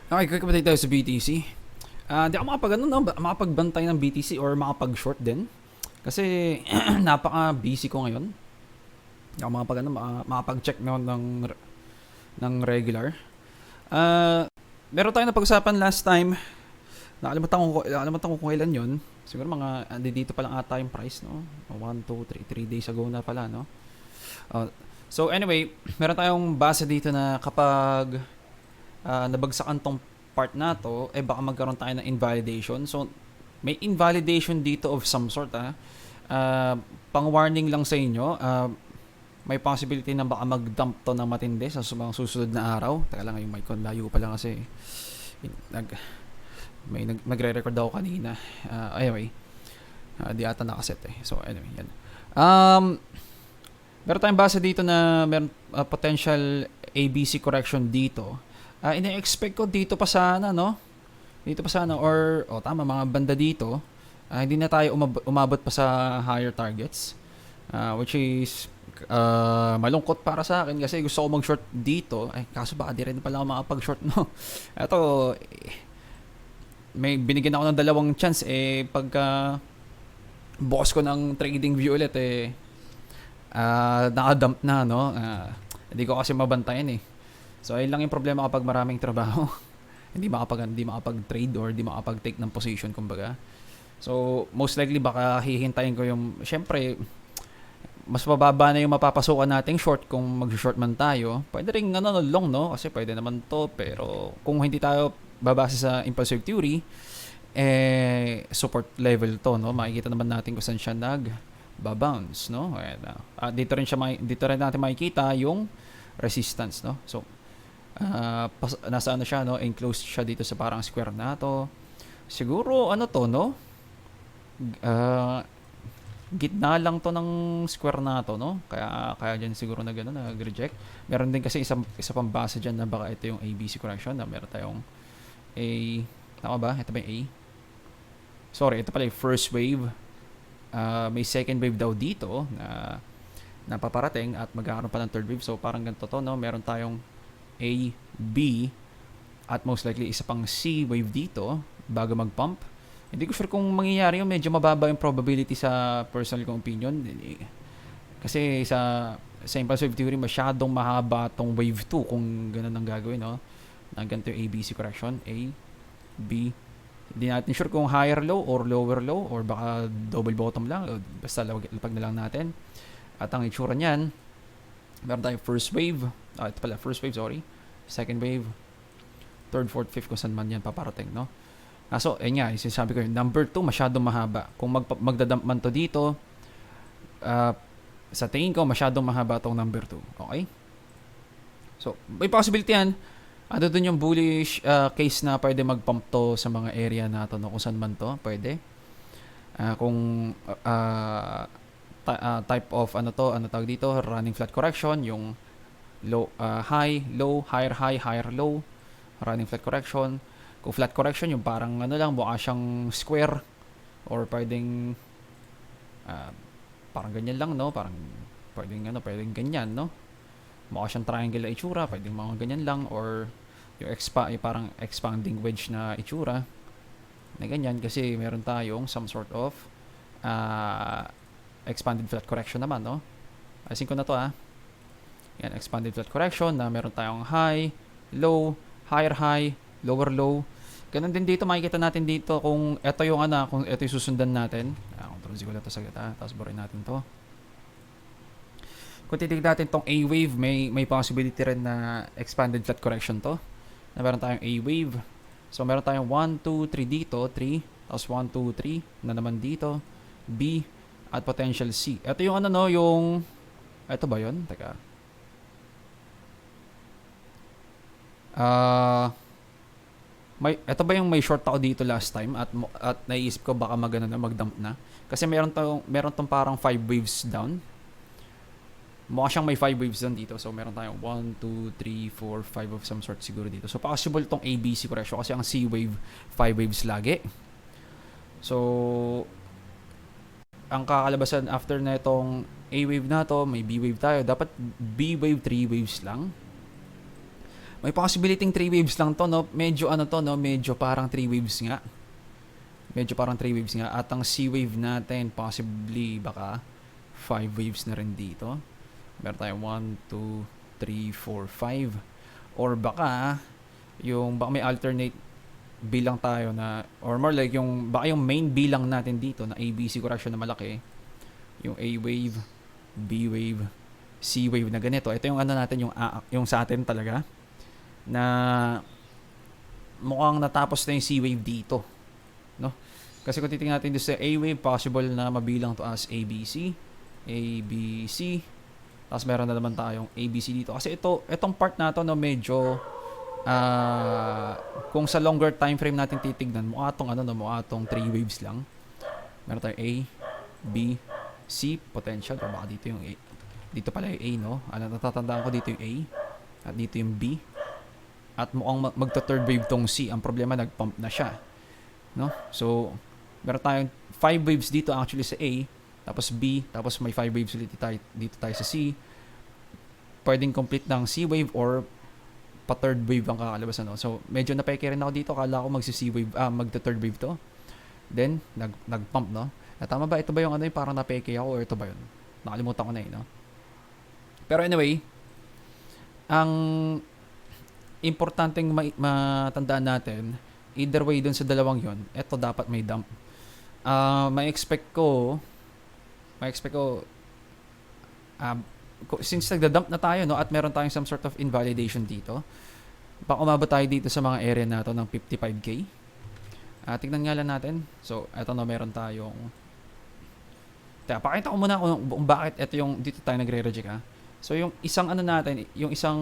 Okay, quick update tayo sa BTC. Di ako makapagbantay ng BTC or makapag-short din. Kasi napaka-busy ko ngayon. Di ako makapag-check ng regular. Meron tayong napag-usapan last time. Nakalimutan ko kung kailan yun. Siguro dito pa lang ata yung price, no? 1, 2, 3 days ago na pala, no? So anyway, meron tayong base dito na kapag nabagsakan tong part na to, baka magkaroon tayo ng invalidation. So, may invalidation dito of some sort, pang-warning lang sa inyo, may possibility na baka mag-dump to ng matindi sa mga susunod na araw. Teka lang, yung mic ko layo pa lang kasi nagre-record ako kanina. Anyway, di ata nakaset eh. So, anyway, yan. Meron tayong base dito na meron potential ABC correction dito. Ina-expect ko dito pa sana, no? Dito pa sana or tama mga banda dito. Hindi na tayo umabot pa sa higher targets. Which is malungkot para sa akin kasi gusto ko mag-short dito. Kaso baka di rin pala ako makapag-short, no? Ito, may binigyan ako ng dalawang chance pagka boss ko ng trading view ulit nakadump na, no? Hindi ko kasi mabantayan So, ayun lang yung problema kapag maraming trabaho. hindi makapag-trade or hindi makapag-take ng position, kumbaga. So, most likely baka hihintayin ko yung, syempre, mas mababa na yung mapapasukan nating short kung mag-short man tayo. Pwede rin long, no? Kasi pwede naman to. Pero kung hindi tayo babase sa impulsive theory, support level to, no? Makikita naman natin kung saan siya nag-bounce, no? Dito rin natin makikita yung resistance, no? So, nasa siya, no? Enclosed siya dito sa parang square na to. Siguro to, no? Gitna lang to ng square na to, no? Kaya diyan siguro nag-reject. Meron din kasi isa pang base diyan na baka ito yung ABC correction na meron tayong A. Tama ba? Ito ba yung A? Sorry, ito pala yung first wave. May second wave daw dito na paparating at magkakaroon pa ng third wave. So parang ganito to, no? Meron tayong A, B, at most likely isa pang C wave dito bago mag-pump. Hindi ko sure kung mangyayari yun. Medyo mababa yung probability sa personal kong opinion. Kasi sa impulsive theory, masyadong mahaba tong wave 2 kung ganun ang gagawin, no? Na ganito yung ABC correction. A, B. Hindi natin sure kung higher low or lower low or baka double bottom lang. Basta lapag na lang natin. At ang itsura niyan, meron tayong first wave. Ito pala, first wave, sorry. Second wave. Third, fourth, fifth, kung saan man yan paparating, no? So, nga, sinasabi ko yun. Number 2, masyadong mahaba. Kung magdadump man to dito, sa tingin ko, masyadong mahaba tong number 2. Okay? So, may possibility yan. Doon yung bullish case na pwede mag-pump to sa mga area na to, no? Kung saan man to, pwede. Kung type of tawag dito, running flat correction, yung low, high, low, higher, low, running flat correction. Kung flat correction, yung parang mukha siyang square or pwedeng parang ganyan lang, no? Parang pwedeng ganyan, no? Mukha siyang triangle na itsura, pwedeng mga ganyan lang or yung parang expanding wedge na itsura na ganyan kasi meron tayong some sort of expanded flat correction naman, no? Ayusin ko na to, Yan, expanded flat correction na meron tayong high, low, higher high, lower low. Ganun din dito, makikita natin dito kung ito yung kung ito yung susundan natin. Control Z ko lang to saglit, tapos borin natin to. Kung titignan natin tong A wave, may possibility rin na expanded flat correction to. Na meron tayong A wave. So meron tayong 1, 2, 3 dito, 3, tapos 1, 2, 3 na naman dito, B, at potential C. Ito yung ito ba yun? Teka. Ito ba yung may short ako dito last time at naiisip ko baka mag-dump na. Kasi meron tong parang 5 waves down. Mukha siyang may 5 waves down dito. So meron tayong 1, 2, 3, 4, 5 of some sort siguro dito. So possible tong ABC correction kasi ang C wave 5 waves lagi. So ang kakalabasan after na itong A wave na to, may B wave tayo. Dapat B wave 3 waves lang. May possibility 3 waves lang to, no? Medyo ano to, no? Medyo parang 3 waves nga. Medyo parang 3 waves nga. At ang C wave natin, possibly baka 5 waves na rin dito. Meron tayong 1, 2, 3, 4, 5. Or baka, baka may alternate bilang tayo na, or more like baka yung main bilang natin dito na ABC correction na malaki. Yung A wave, B wave, C wave na ganito. Ito yung ano natin, yung sa atin talaga. Na mukhang natapos na yung C wave dito. No? Kasi kung titingnan natin dito sa A wave, possible na mabilang to as ABC, ABC, tapos meron na naman tayong ABC dito. Kasi itong part na to, no, medyo kung sa longer time frame natin titignan, mukha tong 3 waves lang. Meron tayong A, B, C, potential, o baka dito yung A. Dito pala yung A, no? Natatandaan ko dito yung A, at dito yung B. At mukhang magta-third wave tong C. Ang problema, nag-pump na siya. No? So, meron tayong 5 waves dito actually sa A, tapos B, tapos may 5 waves ulit dito tayo sa C. Pwedeng complete ng C wave or pa-third wave ang kakalabas. Ano? So, medyo napeke rin ako dito. Kala ko magsi-C wave, magta-third wave to. Then, nag-pump, no? Tama ba? Ito ba yung yung parang napeke ako or ito ba yun? Nakalimutan ko na no? Pero anyway, ang importanteng matandaan natin, either way dun sa dalawang yon, ito dapat may dump. May expect ko since nagda-dump na tayo, no, at meron tayong some sort of invalidation dito, baka umabot tayo dito sa mga area na to ng 55k. Tignan nga lang natin. So, eto na, meron tayong pakita ko muna kung bakit ito yung dito tayo nagre-reject, ha. So, yung isang natin, yung isang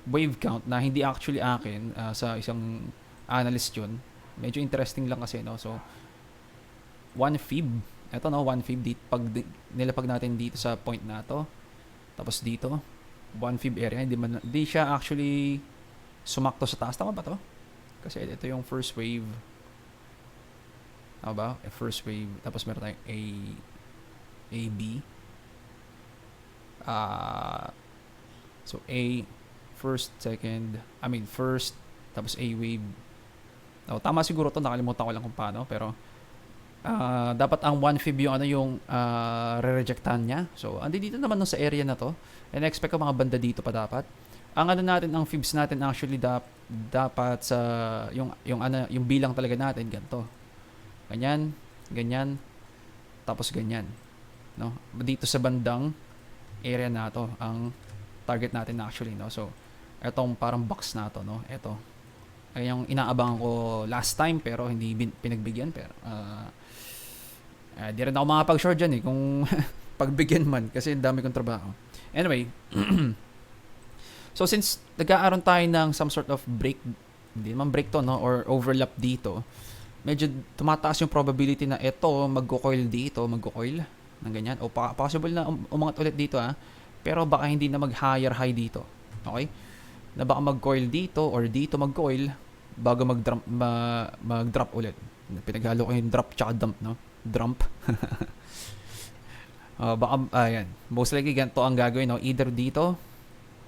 wave count na hindi actually akin, sa isang analyst yun, medyo interesting lang kasi, no. So, 1 fib. Ito, no, 1 fib dito. Pag nilapag natin dito sa point na to, tapos dito, 1 fib area, hindi siya actually sumakto sa taas. Tama ba to? Kasi ito yung first wave. Tama ba? First wave. Tapos meron tayong A, B. So, A, first, tapos A wave. Tama siguro to, nakalimutan ko lang kung paano, pero dapat ang 1 fib yung re-rejectan niya. So, andi dito naman sa area na to. And expect ko mga banda dito pa dapat. Ang ang fibs natin actually dapat sa yung bilang talaga natin ganito. Ganyan, tapos ganyan, no? Dito sa bandang area na to ang target natin actually, no? So, etong parang box na to, no? Ito. Ay yung inaabangan ko last time pero hindi pinagbigyan, pero di rin ako makapag-short dyan kung pagbigyan man kasi dami kong trabaho. Anyway, so since nagkaaroon tayo ng some sort of break, hindi naman break to, no, or overlap dito, medyo tumataas yung probability na ito magko-coil dito, ng ganyan, o possible na umangat ulit dito, pero baka hindi na mag-higher high dito. Okay? Na baka mag-coil dito or dito mag-coil bago mag-drop ulit. Pinaghalo ko yung drop tsaka dump, no? Dump. Baka, ayan. Most likely, ganito ang gagawin, no? Either dito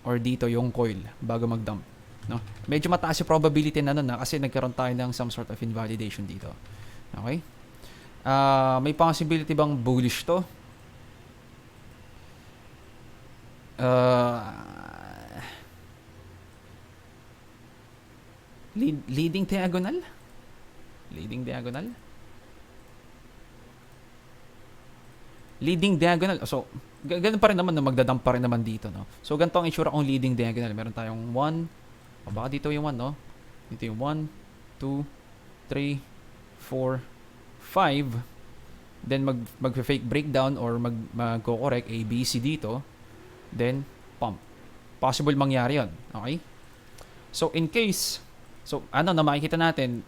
or dito yung coil bago mag-dump, no? Medyo mataas yung probability na nun, kasi nagkaroon tayo ng some sort of invalidation dito. Okay? May possibility bang bullish to? Leading diagonal? Leading diagonal. So, ganun pa rin naman, no? Magdadump pa rin naman dito, no? So, ganito ang itsura kong leading diagonal. Meron tayong 1, baka dito yung 1, no? Dito yung 1, 2, 3, 4, 5. Then, mag-fake breakdown or mag-correct A, B, C dito. Then, pump. Possible mangyari yun. Okay? So, in case, na makikita natin,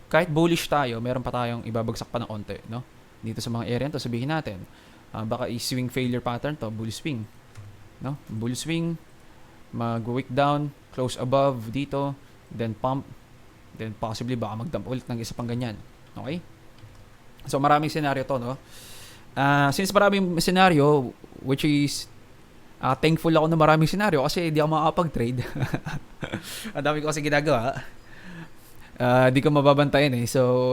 kahit bullish tayo, meron pa tayong ibabagsak pa ng onte, no? Dito sa mga area to, sabihin natin, baka i-swing failure pattern to, bull swing, no? Bull swing, mag-wick down, close above dito, then pump, then possibly baka mag-dump ulit ng isa pang ganyan. Okay? So, maraming scenario to, no? Since maraming scenario, which is Thankful ako na maraming senaryo kasi di ako makakapag-trade. Ang dami ko kasi ginagawa. Di ko mababantayan eh. So,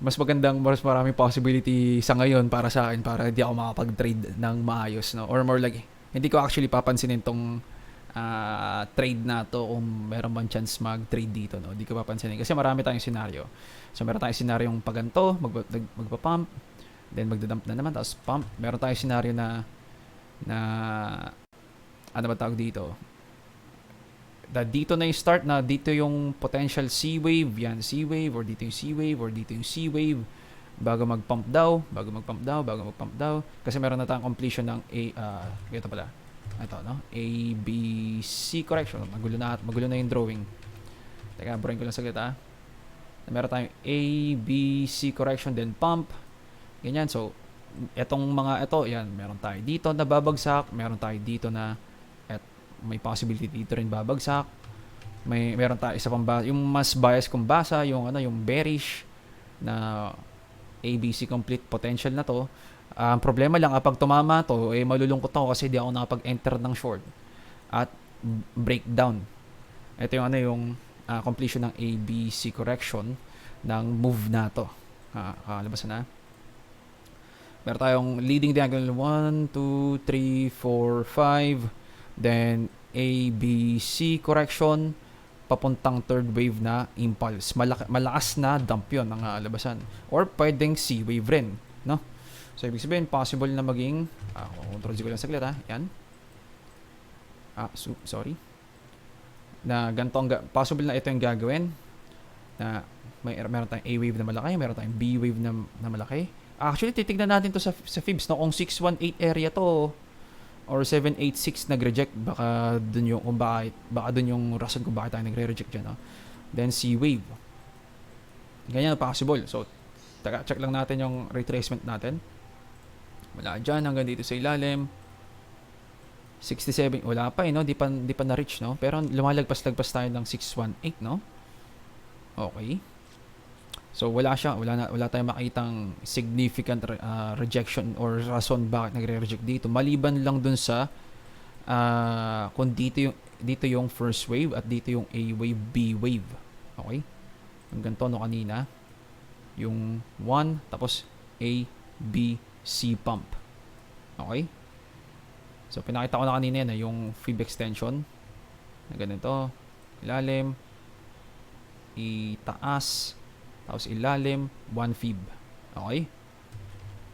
mas maraming possibility sa ngayon para sa akin para di ako makapag-trade ng maayos, no? Or more like, hindi ko actually papansinin tong trade na to kung meron man chance mag-trade dito, no? Di ko papansinin kasi marami tayong senaryo. So, meron tayong senaryo yung paganto, magpa-pump, then magdadump na naman, tapos pump. Meron tayong senaryo na ano ba tawag dito? Dito na yung start na dito yung potential C wave, yan C wave, or dito yung C wave, or dito yung C wave bago mag-pump daw kasi meron na tayong completion ng ito pala ito, no? A, B, C correction. Magulo na yung drawing. Teka, brain ko lang saglit meron tayong A, B, C correction, then pump, ganyan. So etong mga ito, yan, meron tayo dito na babagsak, meron tayo dito na may possibility dito rin babagsak. Meron tayo isa pang yung mas bias kong basa, yung yung bearish na ABC complete potential na to. Ang problema lang kapag tumama to, malulungkot ako kasi di ako nakapag-enter ng short at breakdown. Ito yung yung completion ng ABC correction ng move na to. Kalabas na. Meron tayong leading diagonal 1, 2, 3, 4, 5. Then, A, B, C correction papuntang third wave na impulse. Malakas na dump yun ang labasan. Or pwedeng C wave rin, no? So, ibig sabihin, possible na maging control Z ko lang saglit, yan. Sorry. Na ganito possible na ito yung gagawin. Na meron tayong A wave na malaki, meron tayong B wave na malaki. Actually, titignan natin to sa fibs, no? Kung 618 area to, or 786 nag-reject, baka dun yung dun yung rason kung bakit tayo nagre-reject dyan, no? Then C wave, ganyan possible. So check lang natin yung retracement natin. Wala dyan hanggang dito sa ilalim 67, wala pa no? Di pa na-reach, no? Pero lumalagpas-lagpas tayo ng 618, no? Okay. So wala tayong makitang significant rejection or rason bakit nagre-reject dito, maliban lang dun sa kung dito yung first wave at dito yung A wave, B wave. Okay? Yung ganito no kanina, yung 1 tapos A, B, C pump. Okay? So pinakita ko na kanina na yung fib extension na ganito, ilalim, itaas, tapos ilalim, 1 fib. Okay?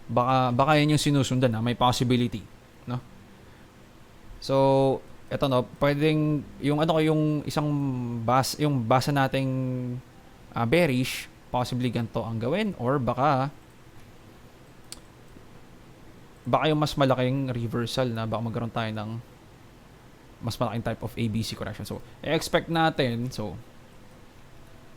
Baka yan yung sinusundan, may possibility, no? So, eto no, pwedeng yung yung isang yung basa nating bearish, possibly ganito ang gawin, or baka yung mas malaking reversal na baka magkaroon tayo ng mas malaking type of ABC correction. So, expect natin,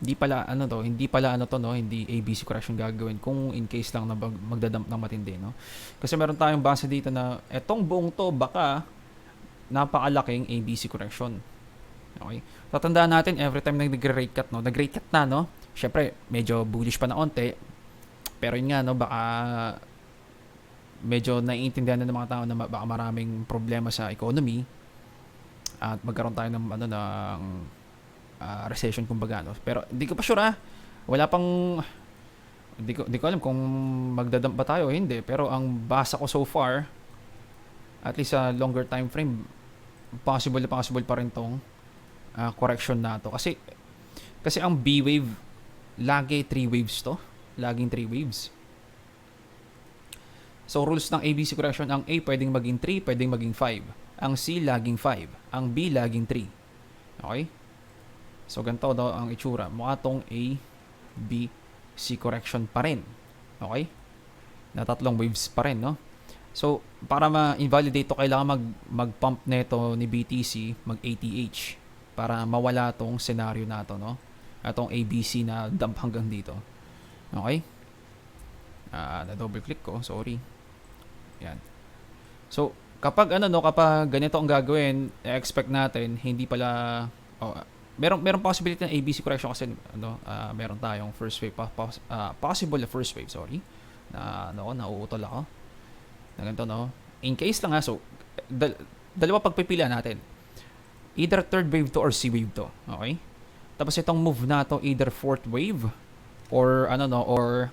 hindi pala hindi ABC correction gagawin kung in case lang na magdadump ng matindi, no? Kasi meron tayong base dito na etong buong to baka napakalaking ABC correction. Okay? Tatandaan natin every time nag-rate cut, no? Nag-rate cut na, no? Syempre, medyo bullish pa na onte. Pero yun nga, no, baka medyo naiintindihan na ng mga tao na baka maraming problema sa economy at magkaroon tayo ng ng recession kumbaga, no? Pero hindi ko pa sure, wala pang hindi ko alam kung magdadump ba tayo o hindi, pero ang basa ko so far at least sa longer time frame possible pa rin tong correction na to kasi ang B wave lagi 3 waves to, laging 3 waves. So rules ng ABC correction, ang A pwedeng maging 3, pwedeng maging 5, ang C laging 5, ang B laging 3. Okay? So, ganito daw ang itsura. Mukha tong A, B, C correction pa rin. Okay? Na tatlong waves pa rin, no? So, para ma-invalidate to, kailangan mag-pump neto ni BTC, mag-ATH para mawala tong scenario na to, no? Atong ABC na dump hanggang dito. Okay? Na-double click ko. Sorry. Yan. So, kapag kapag ganito ang gagawin, expect natin, hindi pala... Meron possibility ng ABC correction kasi meron tayong first wave possible first wave, sorry. Nauutol ako. Na ganito, no. In case lang so dalawa pagpipilian natin. Either third wave to or C wave to. Okay? Tapos itong move na to, either fourth wave or or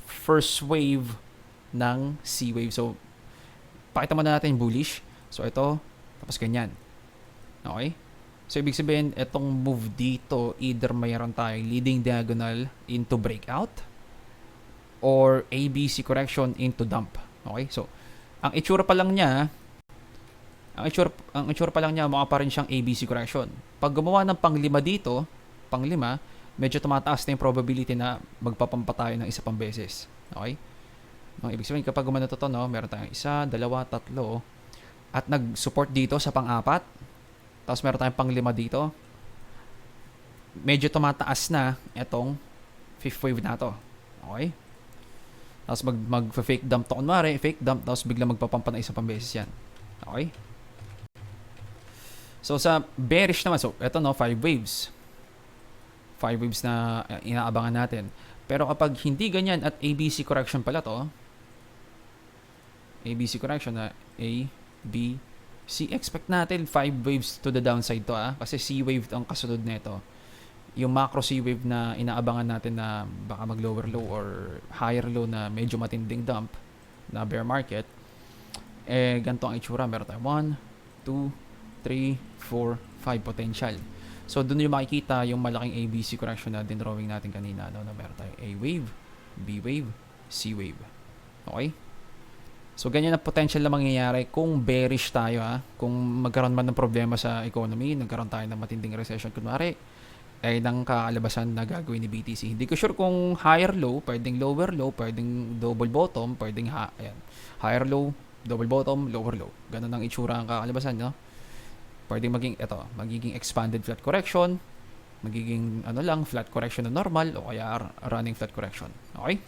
first wave ng C wave. So, pakita muna natin bullish. So, ito, tapos ganyan. Okay? So, ibig sabihin, itong move dito, either mayroon tayong leading diagonal into breakout or ABC correction into dump. Okay? So, ang itsura pa lang niya, mukha pa rin siyang ABC correction. Pag gumawa ng panglima dito, medyo tumataas na yung probability na magpapampa tayo ng isa pang beses. Okay? Ibig sabihin, kapag gumana to, meron tayong isa, dalawa, tatlo, at nag-support dito sa pang-apat, tapos meron tayong pang-lima dito, medyo tumataas na itong fifth wave na to. Okay? Tapos mag-fake dump to, kunwari, fake dump, tapos bigla magpapampa ng isa pang beses yan. Okay? So, sa bearish naman, so, ito 5 waves. 5 waves na inaabangan natin. Pero kapag hindi ganyan at ABC correction pala to, ABC correction na A, B, C, expect natin 5 waves to the downside to kasi C wave ang kasunod nito. Yung macro C wave na inaabangan natin na baka mag lower low or higher low na medyo matinding dump na bear market, ganito ang itsura. Meron tayo 1, 2, 3, 4, 5 potential. So, doon yung makikita yung malaking ABC correction na din-drawing natin kanina. Na meron tayong A wave, B wave, C wave. Okay? So, ganyan ang potential na mangyayari kung bearish tayo Kung magkaroon man ng problema sa economy, nagkaroon tayo ng matinding recession, kunwari, ng kakalabasan na gagawin ni BTC. Hindi ko sure kung higher low, pwedeng lower low, pwedeng double bottom, pwedeng higher low, double bottom, lower low. Ganun ang itsura ang kakalabasan, no? Pwedeng magiging expanded flat correction, magiging flat correction na normal, o kaya running flat correction. Okay?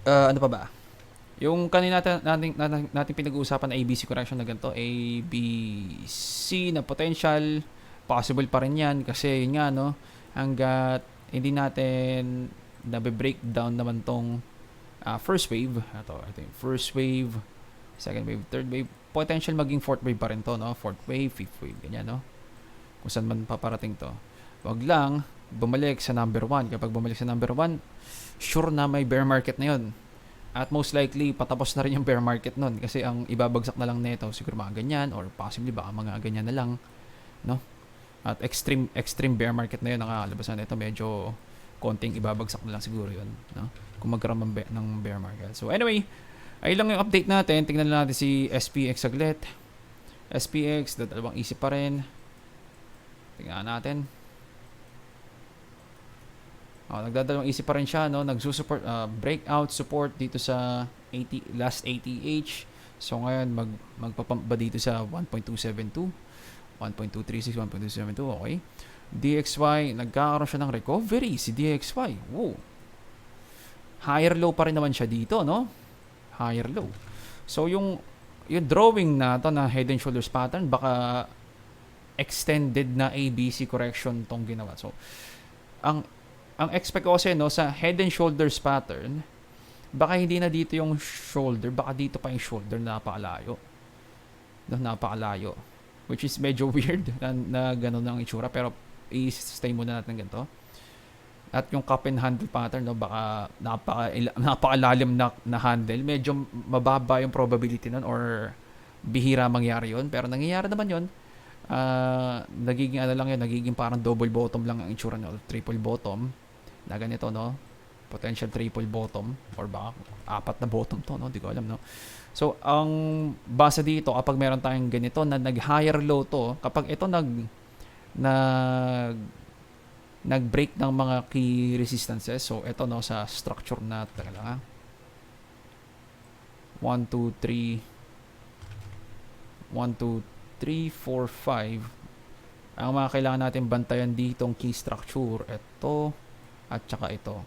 Ano pa ba? Yung kanina natin pinag-uusapan na ABC correction na ganito, A, B, C na potential, possible pa rin yan kasi yun nga, hanggat hindi natin nabe-breakdown naman tong first wave, ito yung first wave, second wave, third wave, potential maging fourth wave pa rin to, fourth wave, fifth wave, ganyan, kung saan man paparating to. Wag lang bumalik sa number 1. Kapag bumalik sa number 1, sure na may bear market na yun. At most likely, patapos na rin yung bear market nun. Kasi ang ibabagsak na lang nito, siguro mga ganyan, or possibly baka mga ganyan na lang, At extreme bear market na yun, nakakalabasan nito, medyo konting ibabagsak na lang siguro yun, kung magkaroon ng bear market. So anyway, ay lang yung update natin. Tingnan lang natin si SPX saglit. SPX, dalawang isip pa rin. Tingnan natin. Nagdadalawang isip pa rin siya, nagsusupport, breakout support dito sa last ATH. So ngayon, magpapump ba dito sa 1.272, 1.236, 1.272, okay. DXY, nagkakaroon siya ng recovery, si DXY. Woo! Higher low pa rin naman siya dito, higher low. So yung drawing na to na head and shoulders pattern, baka extended na ABC correction tong ginawa. So ang expect ko kasi sa head and shoulders pattern, baka hindi na dito yung shoulder, baka dito pa yung shoulder, napakalayo. Which is medyo weird na gano'n ang itsura, pero i-stay muna natin ganito. At yung cup and handle pattern, baka napakalalim na handle. Medyo mababa yung probability nun or bihira mangyari yun. Pero nangyayari naman yun. Nagiging nagiging parang double bottom lang ang itsura nyo. Triple bottom. Na ganito, potential triple bottom. Or baka 4 na bottom to, Hindi ko alam, So, ang base dito, kapag meron tayong ganito na nag-higher low to, kapag ito nag-break ng mga key resistances. So, ito sa structure na talaga. 1, 2, 3, 4, 5. Ang mga kailangan natin bantayan ditong key structure, ito, at saka ito.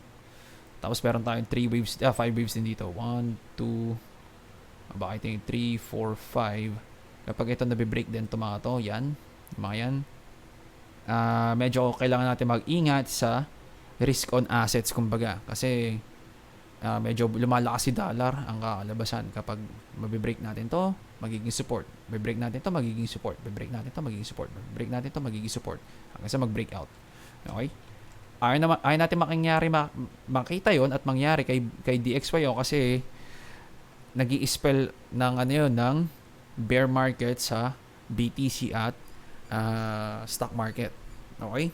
Tapos, meron tayong 5 waves din dito. 1, 2, baka ito yung 3, 4, 5. Kapag ito nabe-break din ito mga to, yan. Medyo kailangan natin mag-ingat sa risk on assets, kumbaga. Kasi medyo lumalakas si dollar ang kakalabasan kapag mabibreak natin to, magiging support. Bibreak natin to, magiging support. Bibreak natin to, magiging support. Bibreak natin to, magiging support. Hanggang sa mag-breakout. Okay? Ayaw natin makita yon at mangyari kay DXYO kasi nag-i-spell ng ano yun, ng bear market sa BTC at stock market. Okay?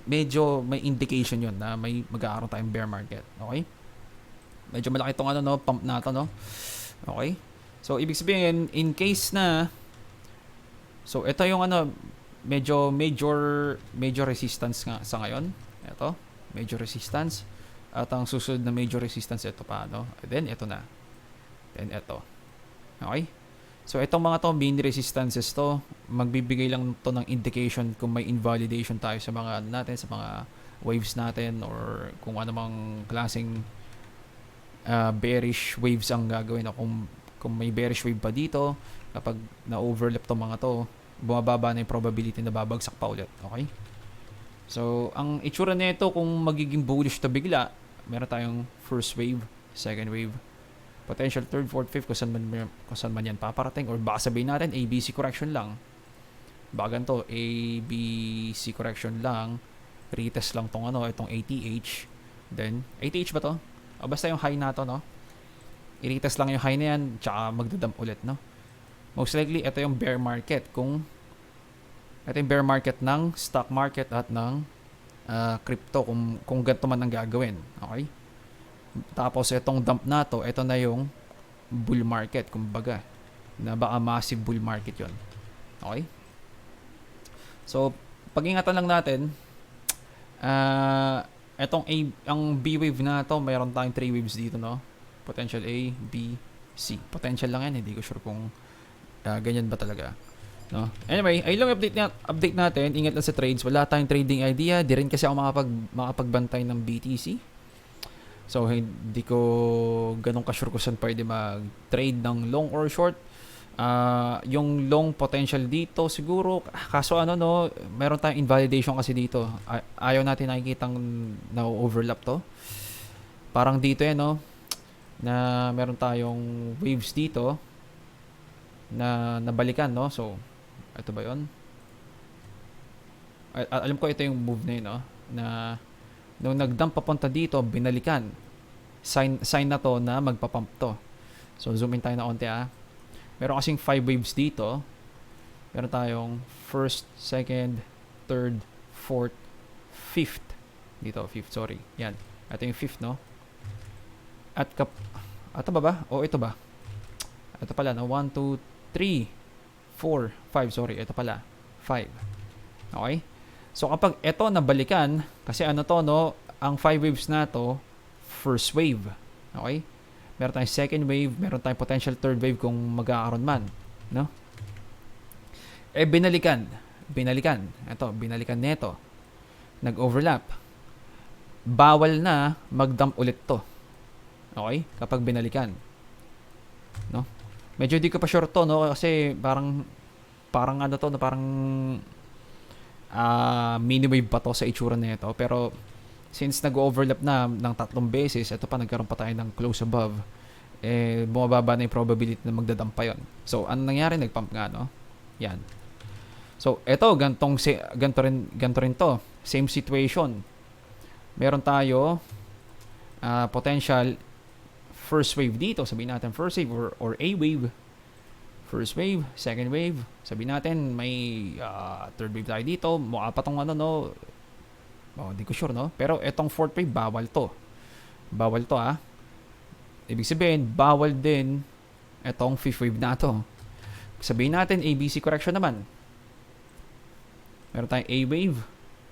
Medyo may indication yon na may magkakaroon tayong bear market. Okay? Medyo malaki tong pump na to, no? Okay? So, ibig sabihin, in case na, so, ito yung medyo major resistance nga sa ngayon. Ito, major resistance. At ang susunod na major resistance, ito pa, no? And then, ito na. Then, ito. Okay? So, itong mga to, main resistances to, magbibigay lang to ng indication kung may invalidation tayo sa mga natin, sa mga waves natin, or kung ano mang klaseng bearish waves ang gagawin. O kung may bearish wave pa dito, kapag na-overlap to mga to, bumababa na yung probability na babagsak pa ulit. Okay? So, ang itsura nito kung magiging bullish to bigla, meron tayong first wave, second wave, potential third, fourth, fifth, kung saan man yan paparating, or baka sabihin natin ABC correction lang. Baka ganito, ABC correction lang, retest lang itong ATH, then ATH ba to? O basta yung high na to, no? I-retest lang yung high na yan, tsaka magdadump ulit, no? Most likely, ito yung bear market. Ito yung bear market ng stock market at ng crypto, kung ganito man ang gagawin. Okay? Tapos, itong dump na to, ito na yung bull market, kumbaga. Na baka massive bull market yon. Okay? So, pag-ingatan lang natin, ang B wave na to, mayroon tayong 3 waves dito, no? Potential A, B, C. Potential lang yan, hindi ko sure kung ganyan ba talaga, no? Anyway, ay lang update natin. Ingat lang sa trades. Wala tayong trading idea. Di rin kasi ako makapagbantay ng BTC. So, hindi ko ganun ka-sure kung saan pwede mag-trade ng long or short. Yung long potential dito siguro, kaso meron tayong invalidation kasi dito. Ayaw natin nakikitang na-overlap to. Parang dito no, na meron tayong waves dito na nabalikan, no? So, ito ba yun? Alam ko ito yung move na yun, no? Na nung nag-dump papunta dito, binalikan. Sign na to na magpa-pump to. So, zoom in tayo na onti, Meron kasing 5 waves dito. Meron tayong first, second, third, fourth, fifth. Dito, fifth, sorry. Yan. Ito yung fifth, no? Ito ba? O, ito ba? Ito pala, no? 1, 2, 3, 4, 5. Sorry, ito pala. 5. Okay? So, kapag ito nabalikan, kasi no? Ang 5 waves na to, first wave. Okay? Meron tayong second wave, meron tayong potential third wave kung magkakaroon man, no? Binalikan. Ito, binalikan nito. Nag-overlap. Bawal na mag-dump ulit to. Okay? Kapag binalikan. No? Medyo di ko pa sure to, no? Kasi parang mini wave pa to sa itsura nito. Pero since nag-overlap na ng 3 beses, ito pa nagkaroon pa tayo ng close above, bumababa na yung probability na magdadump pa yun. So, ano nangyari? Nagpump nga, no? Yan. So, ito, ganito rin to. Same situation. Meron tayo potential first wave dito. Sabihin natin first wave or A wave. First wave, second wave. Sabihin natin may third wave tayo dito. Mukha pa tong hindi ko sure, no? Pero etong fourth wave, bawal to. Bawal to, Ibig sabihin, bawal din etong fifth wave na to. Sabihin natin, ABC correction naman. Meron tayong A wave,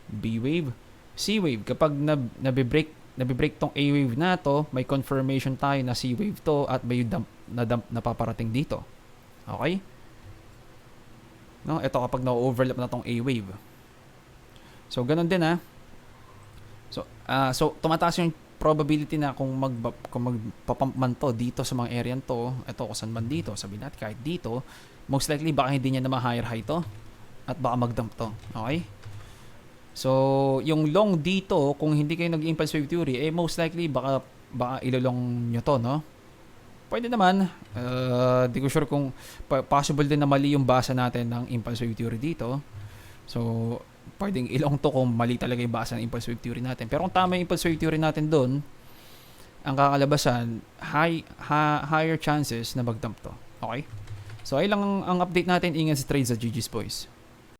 B wave, C wave. Kapag nabibreak tong A wave na to, may confirmation tayo na C wave to at may dump na paparating dito. Okay? No? Ito kapag na-overlap na tong A wave. So, ganun din, So, tumataas yung probability na kung magpapump man to dito sa mga area to, ito kung saan man dito, sabihin natin kahit dito, most likely baka hindi niya na ma-higher high to at baka mag-dump to. Okay? So, yung long dito, kung hindi kayo nag-impulse wave theory, most likely baka baka ilolong nyo to, no? Pwede naman. Di ko sure kung possible din na mali yung basa natin ng impulse wave theory dito. So, pwedeng ilong to kung mali talaga yung basa ng impulse wave theory natin. Pero kung tama yung impulse wave theory natin doon, ang kakalabasan, higher chances na mag-dump to. Okay? So, ay lang ang update natin. Ingat sa trades sa GG's Boys.